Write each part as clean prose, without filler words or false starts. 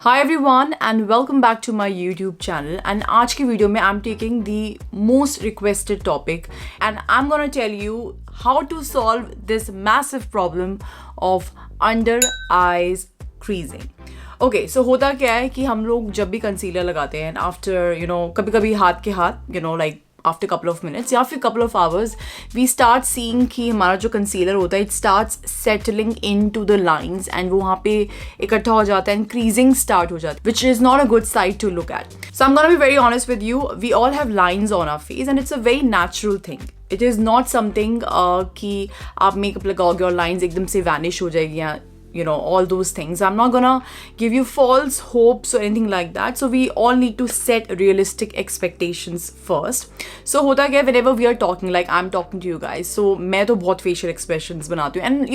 Hi everyone and welcome back to my YouTube channel. And आज की video में I'm taking the most requested topic and I'm gonna tell you how to solve this massive problem of under eyes creasing. Okay, so होता क्या है कि हम लोग जब भी कंसीलर लगाते हैं after कभी कभी हाथ के हाथ like after couple of minutes या फिर couple of hours we start seeing कि हमारा जो concealer होता है it starts settling into the lines and वो वहाँ पे इकट्ठा हो जाता है and creasing start हो जाता है, which is not a good sight to look at. So I'm gonna be very honest with you, we all have lines on our face and it's a very natural thing. It is not something कि आप makeup लगाओगे और lines एकदम से vanish हो जाएगी या all those things. I'm not gonna give you false hopes or anything like that. So we all need to set realistic expectations first. So hota kya, whenever we are talking, like I'm talking to you guys, so मैं तो बहुत facial expressions बनाती हूँ and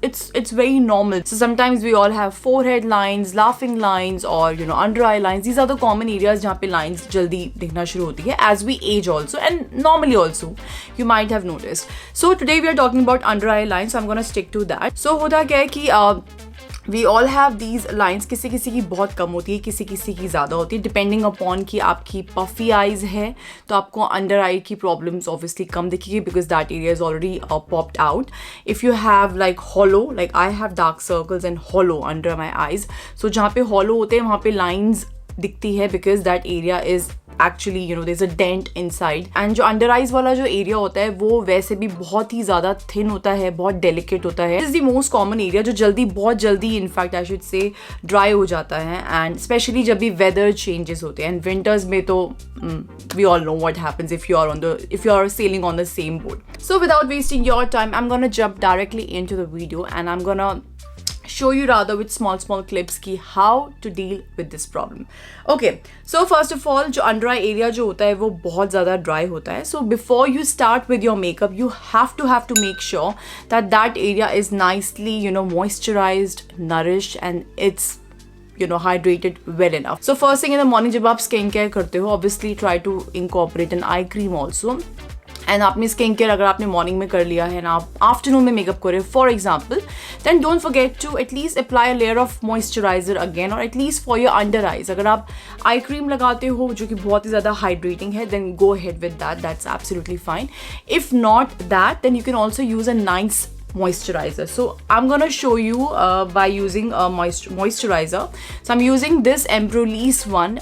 it's very normal. So sometimes we all have forehead lines, laughing lines, or under eye lines. These are the common areas जहाँ पे lines जल्दी दिखना शुरू होती है as we age also and normally also you might have noticed. So today we are talking about under eye lines, so I'm gonna stick to that. So होता क्या है कि we all have these lines. किसी किसी की बहुत कम होती है, किसी किसी की ज़्यादा होती है, depending upon कि आपकी puffy eyes है तो आपको under eye की problems obviously कम दिखेगी because that area is already popped out. If you have like hollow, like I have dark circles and hollow under my eyes, so जहाँ पे hollow होते हैं वहाँ पे lines दिखती है because that area is actually there's a dent inside. and जो under eyes वाला जो area होता है वो वैसे भी बहुत ही ज़्यादा thin होता है, बहुत delicate होता है. This is the most common area जो बहुत जल्दी in fact I should say dry हो जाता है and especially जब भी weather changes होते हैं and winters में तो we all know what happens if you are sailing on the same boat. So without wasting your time, I'm gonna jump directly into the video and I'm gonna show you rather with small clips ki how to deal with this problem. Okay, so first of all जो under eye area जो होता है वो बहुत ज़्यादा dry होता है. So before you start with your makeup, you have to make sure that that area is nicely moisturized, nourished, and it's hydrated well enough. So first thing in the morning जब आप skin care करते हो, obviously try to incorporate an eye cream also. And आपने skin care अगर आपने morning में कर लिया है ना, आप आफ्टरनून में मेकअप करें for example, then don't forget to at least apply a layer of moisturiser again, और at least for your under eyes अगर आप आई क्रीम लगाते हो जो कि बहुत ही ज़्यादा हाइड्रेटिंग है, then go ahead with that's absolutely fine. If not that then you can also use a nice moisturizer. So I'm gonna show you by using a moisturizer. So I'm using this Embryolisse one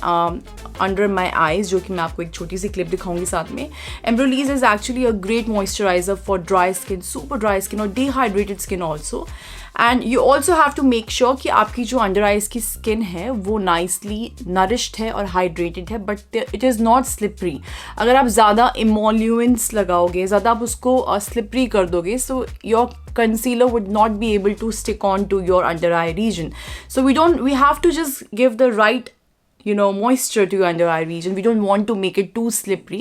under my eyes, जो कि मैं आपको एक छोटी सी clip दिखाऊंगी साथ में. Embryolisse is actually a great moisturizer for dry skin, super dry skin और dehydrated skin also. And you also have to make sure कि आपकी जो अंडर आइज की स्किन है वो nicely nourished है और hydrated है, but it is not slippery. अगर आप ज़्यादा emollients लगाओगे, ज़्यादा आप उसको slippery कर दोगे, so your concealer would not be able to stick on to your under eye region. So we have to just give the right moisture to your under eye region. We don't want to make it too slippery.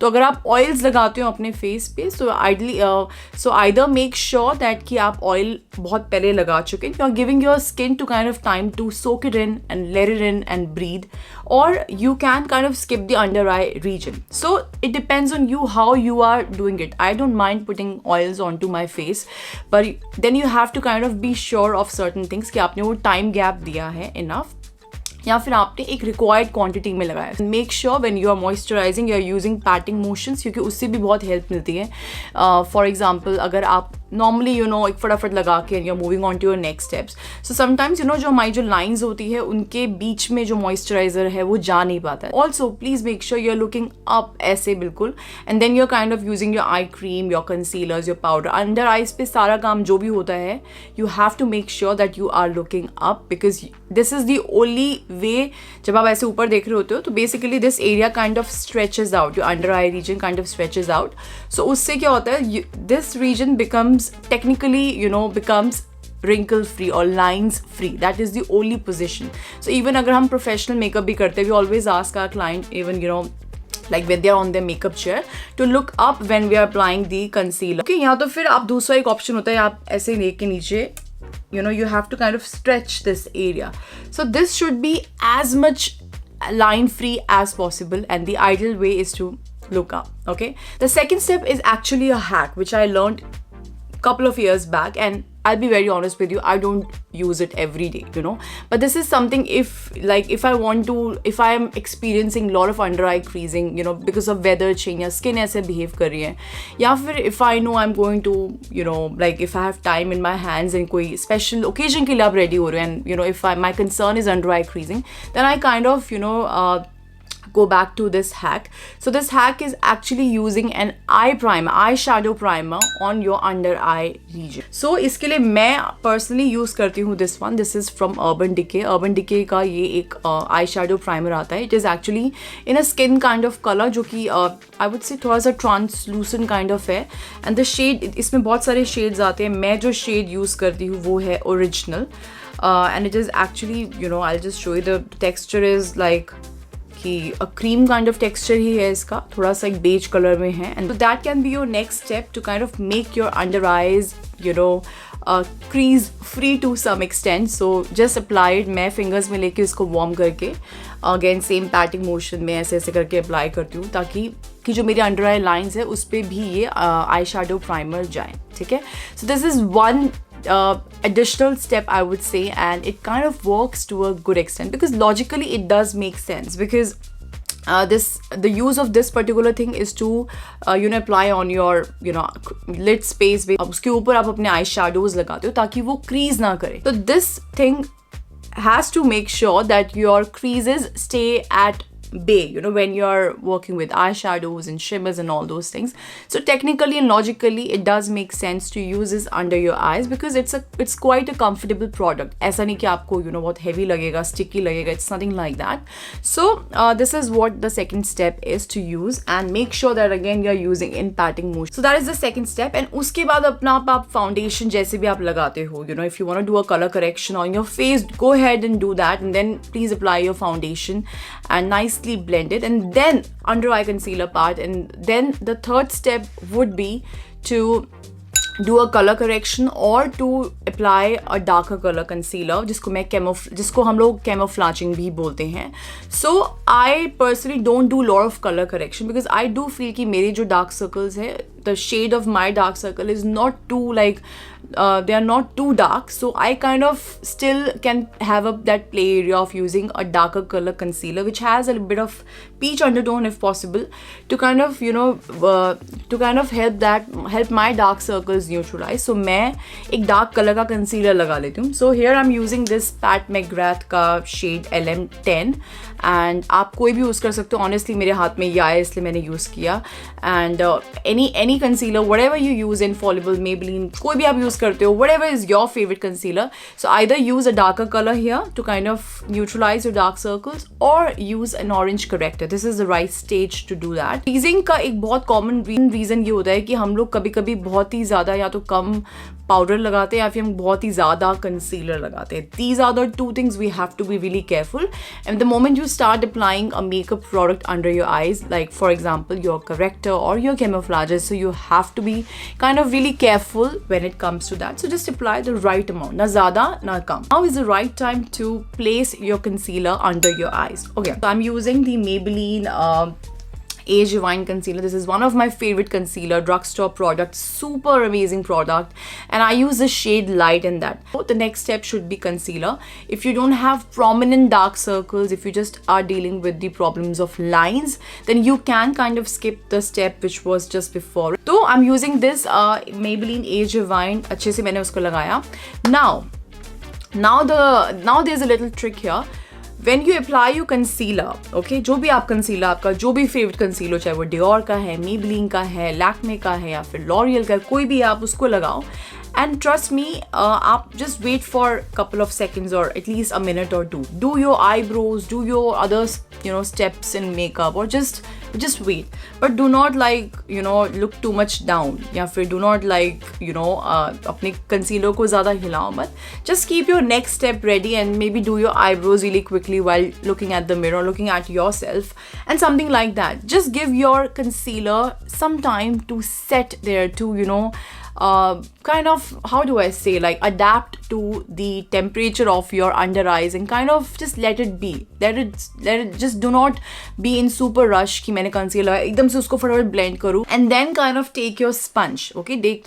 तो अगर आप oils लगाते हो अपने face पे, so ideally so either make sure that कि आप oil बहुत पहले लगा चुके, you are giving your skin to kind of time to soak it in and let it in and breathe, or you can kind of skip the under eye region. So it depends on you how you are doing it. I don't mind putting oils onto my face, but then you have to kind of be sure of certain things कि आपने वो time gap दिया है enough या फिर आपने एक required quantity में लगाया. Make sure when you are moisturising you are using patting motions, क्योंकि उससे भी बहुत हेल्प मिलती है. फॉर एग्जांपल अगर आप नॉर्मली एक फटाफट लगा के you are moving on to your next steps, so sometimes जो हमारी जो लाइंस होती है उनके बीच में जो मॉइस्चराइजर है वो जा नहीं पाता है. Also please make sure you are looking up ऐसे बिल्कुल, and then you are kind of using your eye cream, your concealers, your powder. Under eyes पे सारा काम जो भी होता है you have to make sure that you are looking up, because this is the only way. जब आप ऐसे ऊपर देख रहे होते हो तो basically this area kind of stretches out, your under eye region kind of stretches out. So उससे क्या होता है, this region becomes technically becomes wrinkle free or lines free. That is the only position. So even अगर हम professional makeup भी करते हैं, we always ask our client, even like when they are on their makeup chair, to look up when we are applying the concealer. Okay, यहाँ तो फिर आप दूसरा एक option होता है, आप ऐसे लेके नीचे you have to kind of stretch this area. So this should be as much line free as possible, and the ideal way is to look up. Okay, the second step is actually a hack which I learned couple of years back, and I'll be very honest with you, I don't use it every day, you know. But this is something if I am experiencing a lot of under eye creasing, you know, because of weather change या skin ऐसे behave कर रही है, या फिर if I know I'm going to, you know, like if I have time in my hands and कोई special occasion के लिए आप ready हो रहे हैं, and you know, if my concern is under eye creasing, then I kind of, you know, go back to this hack. So this hack is actually using an eyeshadow primer on your under eye region. So इसके लिए मैं personally use करती हूँ this one. This is from Urban Decay. Urban Decay का ये एक eyeshadow primer आता है. It is actually in a skin kind of color जो कि I would say थोड़ा सा translucent kind of है. And the shade, इसमें बहुत सारे shades आते हैं. मैं जो shade use करती हूँ वो है Original. And it is actually, you know, I'll just show you. The texture is like कि a cream kind of texture ही है इसका, थोड़ा सा एक beige color में है. And so that can be your next step to kind of make your under eyes, you know, crease free to some extent. So just apply it. मैं fingers में लेके इसको warm करके again same patting motion में ऐसे ऐसे करके apply करती हूँ, ताकि कि जो मेरी under eye lines है उस पे भी ये eyeshadow primer जाए. ठीक है? So this is one additional step, I would say, and it kind of works to a good extent, because logically it does make sense, because the use of this particular thing is to you know, apply on your, you know, lid space में उसके ऊपर आप अपने eyeshadows लगाते हो ताकि वो crease ना करे. So this thing has to make sure that your creases stay at bay, you know, when you're working with eyeshadows and shimmers and all those things. So technically and logically it does make sense to use this under your eyes, because it's quite a comfortable product. ऐसा नहीं कि आपको, you know, बहुत heavy लगेगा, sticky लगेगा. It's nothing like that. So this is what the second step is to use, and make sure that again you're using in patting motion. So that is the second step. And उसके बाद अपना आप foundation जैसे भी आप लगाते हो, you know, if you want to do a color correction on your face, go ahead and do that, and then please apply your foundation and nicely blend it, and then under eye concealer part. And then the third step would be to do a color correction or to apply a darker color concealer, जिसको हम लोग camouflaging भी बोलते हैं. So I personally don't do a lot of color correction, because I do feel कि मेरे जो dark circles है, the shade of my dark circle is not too like they are not too dark, so I kind of still can have that play area of using a darker color concealer which has a bit of peach undertone if possible, to kind of, you know, to kind of help my dark circles neutralize. So मैं एक dark color का concealer लगा लेती हूँ. So here I'm using this Pat McGrath का shade LM10, and आप कोई भी यूज़ कर सकते हो. Honestly मेरे हाथ में ये आया इसलिए मैंने यूज़ किया. And any concealer, whatever you use, Infallible, Maybelline, कोई भी आप use करते हो, whatever is your favorite concealer. So either use a darker color here to kind of neutralize your dark circles, or use an orange corrector. This is the right stage to do that. Creasing का एक बहुत common reason ये होता है कि हम लोग कभी-कभी बहुत ही ज़्यादा या तो कम पाउडर लगाते हैं या फिर हम बहुत ही ज़्यादा कंसीलर लगाते हैं. These are the two things we have to be really careful. And the moment you start applying a makeup product under your eyes, like for example your corrector or your camouflager, so you have to be kind of really careful when it comes to that. So just apply the right amount, na zyada na kam. Now is the right time to place your concealer under your eyes. Okay, so I'm using the Maybelline Age Divine concealer. This is one of my favorite concealer, drugstore product, super amazing product, and I use the shade light in that. So the next step should be concealer. If you don't have prominent dark circles, if you just are dealing with the problems of lines, then you can kind of skip the step which was just before. So I'm using this Maybelline Age Divine. अच्छे से मैंने उसको लगाया. Now there's a little trick here. When you apply your concealer, okay, जो भी आप concealer, आपका जो भी favorite concealer, चाहे वो Dior का है, Maybelline का है, Lakme का है या फिर L'Oreal का है, कोई भी आप उसको लगाओ. And trust me, आप just wait for a couple of seconds or at least a minute or two. Do your eyebrows, do your other, you know, steps in makeup, or just wait. But do not look too much down. या फिर do not अपने concealer को ज़्यादा हिलाओ मत. Just keep your next step ready and maybe do your eyebrows really quickly while looking at the mirror, looking at yourself and something like that. Just give your concealer some time to set there, to kind of, how do I say, like adapt to the temperature of your under eyes and kind of just let it be, let it just do not be in super rush कि मैंने concealer एकदम से उसको फटाफट blend करूँ, and then kind of take your sponge. Okay,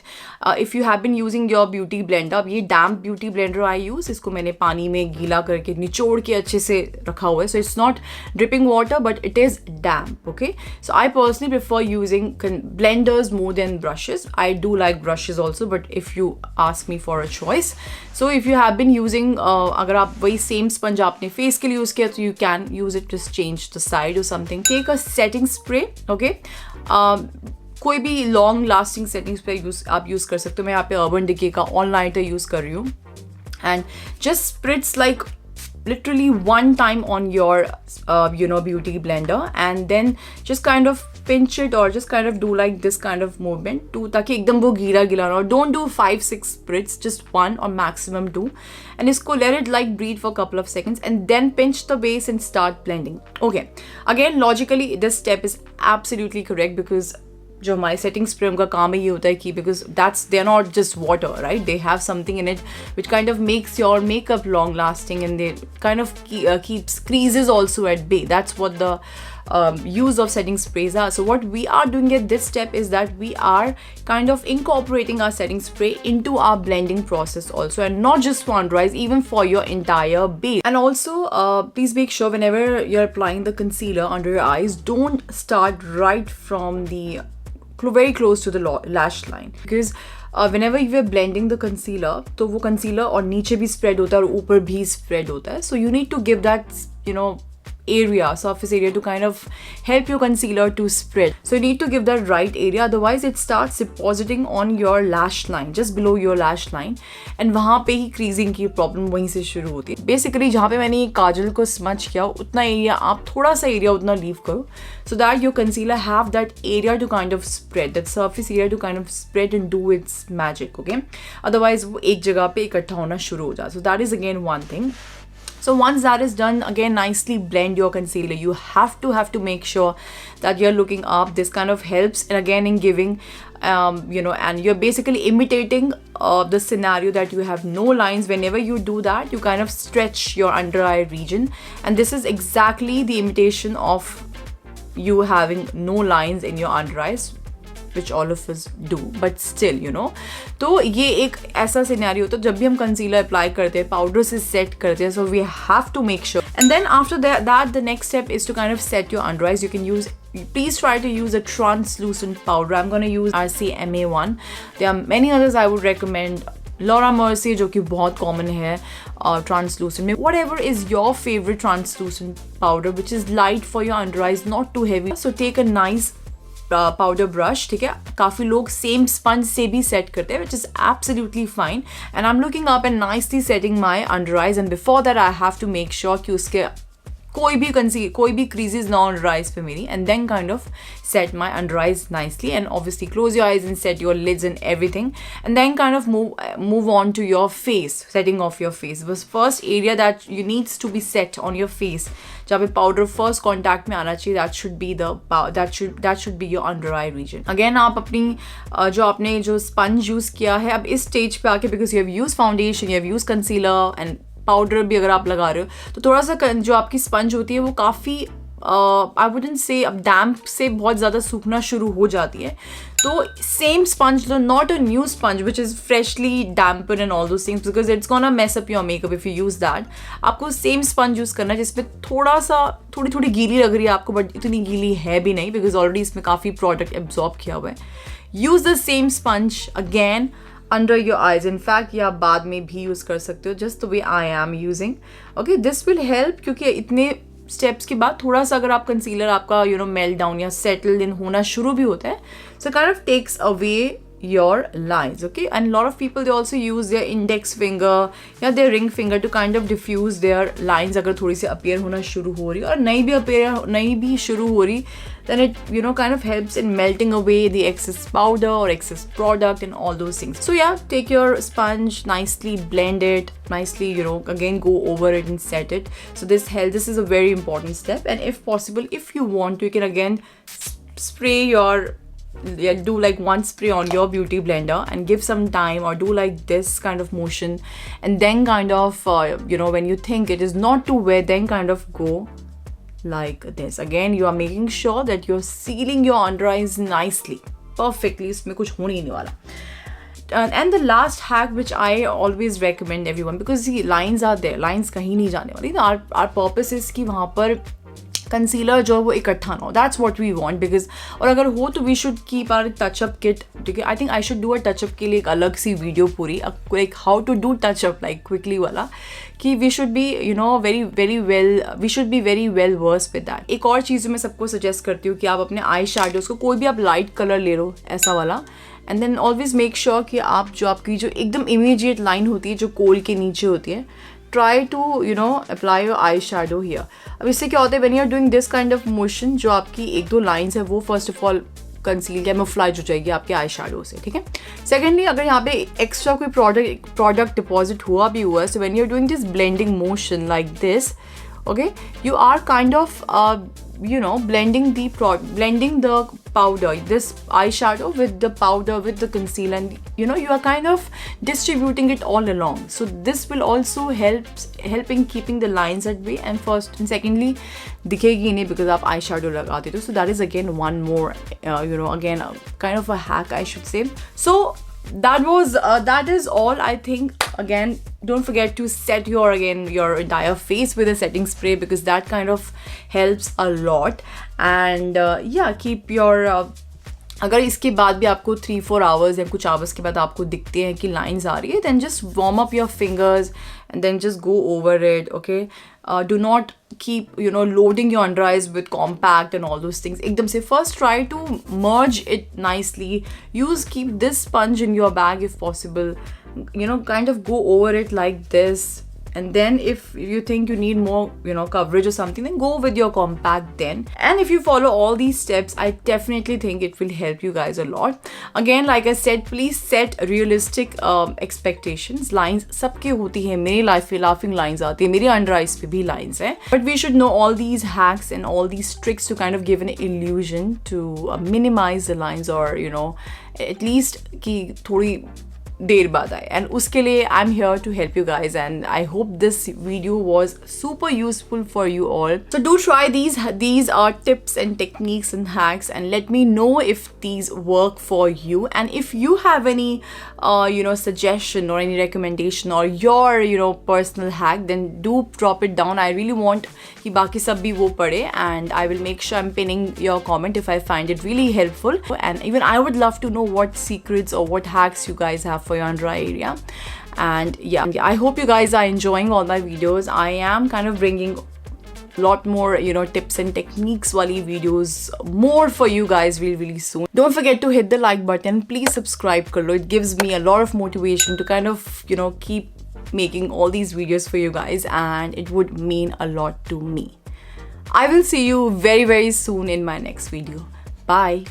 if you have been using your beauty blender, अब ये damp beauty blender I use, इसको मैंने पानी में गीला करके निचोड़ के अच्छे से रखा हुआ है, so it's not dripping water but it is damp. Okay, so I personally prefer using blenders more than brushes. I do like brushes also, but if you ask me for a choice, so if you have been using अगर आप वही same sponge आपने face के लिए use किया, तो you can use it, just change the side or something. Take a setting spray. Okay, कोई भी लॉन्ग लास्टिंग सेटिंग स्प्रे आप यूज़ कर सकते हो. मैं यहाँ पे अर्बन डिके का ऑल नाइटर यूज़ कर रही हूँ, and just स्प्रिट्स like literally one time on your beauty blender, and then just kind of pinch it or just kind of do like this kind of movement to ताकि एकदम वो गीला गीला ना हो. Don't do 5-6 spritz, just 1 or maximum 2, and इसको let it like breathe for a couple of seconds and then pinch the base and start blending. Okay, again logically this step is absolutely correct because जो हमारे setting spray उनका काम ही ये होता है कि because that's they are not just water, right, they have something in it which kind of makes your makeup long lasting and they kind of keeps creases also at bay. That's what the use of setting sprays are. So what we are doing at this step is that we are kind of incorporating our setting spray into our blending process also, and not just for under eyes, even for your entire base. And also please make sure whenever you're applying the concealer under your eyes, don't start right from the very close to the lash line, because whenever you are blending the concealer, तो वो concealer और नीचे भी spread होता है और ऊपर भी spread होता है. So you need to give that, area, surface area, to kind of help your concealer to spread. So you need to give that right area, otherwise it starts depositing on your lash line, just below your lash line, and वहाँ पे ही creasing की problem वहीं से शुरू होती है. Basically जहाँ पे मैंने काजल को smudge किया उतना area आप थोड़ा सा area उतना leave करो, so that your concealer have that area to kind of spread, that surface area to kind of spread and do its magic. Okay, otherwise वो एक जगह पे इकट्ठा होना शुरू हो जाए. So that is again one thing. So once that is done, again nicely blend your concealer. You have to make sure that you're looking up. This kind of helps, and again in giving and you're basically imitating the scenario that you have no lines. Whenever you do that, you kind of stretch your under eye region, and this is exactly the imitation of you having no lines in your under eyes, which all of us do, but still तो ये एक ऐसा scenario होता है जब भी हम concealer apply करते हैं, पाउडर से सेट करते हैं. So we have to make sure, and then after that the next step is to kind of set your under eyes. You can use, please try to use a translucent powder. I'm going to use RCMA1. There are many others I would recommend. Laura Mercier जो कि बहुत common है translucent में. Whatever is your favorite translucent powder which is light for your under eyes, not too heavy. So take a nice powder brush, ठीक है. काफ़ी लोग same sponge से भी सेट करते हैं, which is absolutely fine. And I am looking up and nicely setting my under eyes, and before that I have to make sure कि उसके कोई भी क्रीजेज ना अंडर आइज पे मेरी, and then kind of set my under eyes nicely, and obviously close your eyes and set your lids and everything, and then kind of move on to your face, setting off your face. The first area that you needs to be set on your face, जहाँ पे powder first contact में आना चाहिए, that should be your under eye region. Again आप अपनी जो आपने जो sponge use किया है, अब इस stage पे आके, because you have used foundation, you have used concealer and powder भी अगर आप लगा रहे हो, तो थोड़ा सा जो आपकी sponge होती है वो काफ़ी I wouldn't say अब damp से बहुत ज़्यादा सूखना शुरू हो जाती है. तो same sponge, not a new sponge which is freshly dampened and all those things, because it's gonna mess up your makeup if you use that. आपको same sponge use करना है जिसपे थोड़ी गीली लग रही है आपको, बट इतनी गीली है भी नहीं, because already इसमें काफ़ी product absorb किया हुआ है. Use the same sponge again under your eyes. In fact ये आप बाद में भी use कर सकते हो, just the way I am using. Okay, this will help, क्योंकि इतने स्टेप्स के बाद थोड़ा सा अगर आप कंसीलर आपका मेल्ट डाउन या सेटल इन होना शुरू भी होता है, so kind of takes away your lines. Okay, and a lot of people, they also use their index finger या their ring finger to kind of diffuse their lines. अगर थोड़ी सी appear होना शुरू हो रही, और नहीं भी शुरू हो रही, then it kind of helps in melting away the excess powder or excess product and all those things. So yeah, take your sponge, nicely blend it nicely, again go over it and set it. So this is a very important step, and if possible, if you want to, you can again spray your do like one spray on your beauty blender and give some time, or do like this kind of motion, and then kind of when you think it is not too wet, then kind of go like this. Again, you are making sure that you're sealing your under eyes nicely, perfectly. इसमें कुछ होने ही नहीं वाला. And the last hack which I always recommend everyone, because see, lines are there, lines कहीं नहीं जाने वाली. Our purpose is कि वहाँ पर कंसीलर जो है वो इकट्ठा ना हो. That's what we want. Because और अगर हो तो we should keep our touch up kit. ठीक है, I think I should do a touch up के लिए एक अलग सी वीडियो पूरी, like how to do touch up like quickly वाला, कि we should be we should be very well versed with that. एक और चीज़ मैं सबको सजेस्ट करती हूँ कि आप अपने आई शैडोज को कोई भी आप लाइट कलर ले लो ऐसा वाला, and then always make sure कि आप जो आपकी जो एकदम इमीडिएट लाइन होती है जो कोल के नीचे होती है, try to apply your eyeshadow here. अब इससे क्या होता है, when you are doing this kind of motion, जो आपकी एक दो लाइन्स है वो first of all conceal camouflage हो जाएगी आपके आई शैडो से. ठीक है. सेकेंडली, अगर यहाँ पे एक्स्ट्रा कोई प्रोडक्ट डिपॉजिट हुआ भी हुआ है, so when you are doing this blending motion like this, okay, you are kind of blending the powder, this eyeshadow with the powder, with the concealer, and you are kind of distributing it all along. So this will also help in keeping the lines at bay, and first and secondly दिखेगी नहीं because आप eyeshadow लगाते हो. So that is again one more again kind of a hack, I should say. So that is all, I think. Again, don't forget to set your entire face with a setting spray, because that kind of helps a lot. And keep your अगर इसके बाद भी आपको 3-4 hours या कुछ hours के बाद आपको दिखते हैं कि lines आ रही है, then just warm up your fingers and then just go over it. Okay, do not keep loading your under eyes with compact and all those things ekdam se. First try to merge it nicely. Keep this sponge in your bag if possible, kind of go over it like this, and then if you think you need more coverage or something, then go with your compact then. And if you follow all these steps, I definitely think it will help you guys a lot. Again, like I said, please set realistic expectations. Lines सबके होती है, मेरी life में laughing lines आती है, मेरी under eyes पे भी lines है, but we should know all these hacks and all these tricks to kind of give an illusion to minimize the lines, or at least कि थोड़ी देर बाद आए. एंड उसके लिए I am here to help you guys, and I hope this video was super useful for you all. So do try these tips and techniques and hacks, and let me know if these work for you. And if you have any suggestion or any recommendation or your personal hack, then do drop it down. I really want कि बाकी सब भी वो पढ़े, and I will make sure I'm pinning your comment if I find it really helpful. And even I would love to know what secrets or what hacks you guys have for your under eye area. And I hope you guys are enjoying all my videos. I am kind of bringing lot more tips and techniques wali videos more for you guys really soon. Don't forget to hit the like button. Please subscribe kar lo. It gives me a lot of motivation to kind of keep making all these videos for you guys, and it would mean a lot to me. I will see you very soon in my next video. Bye.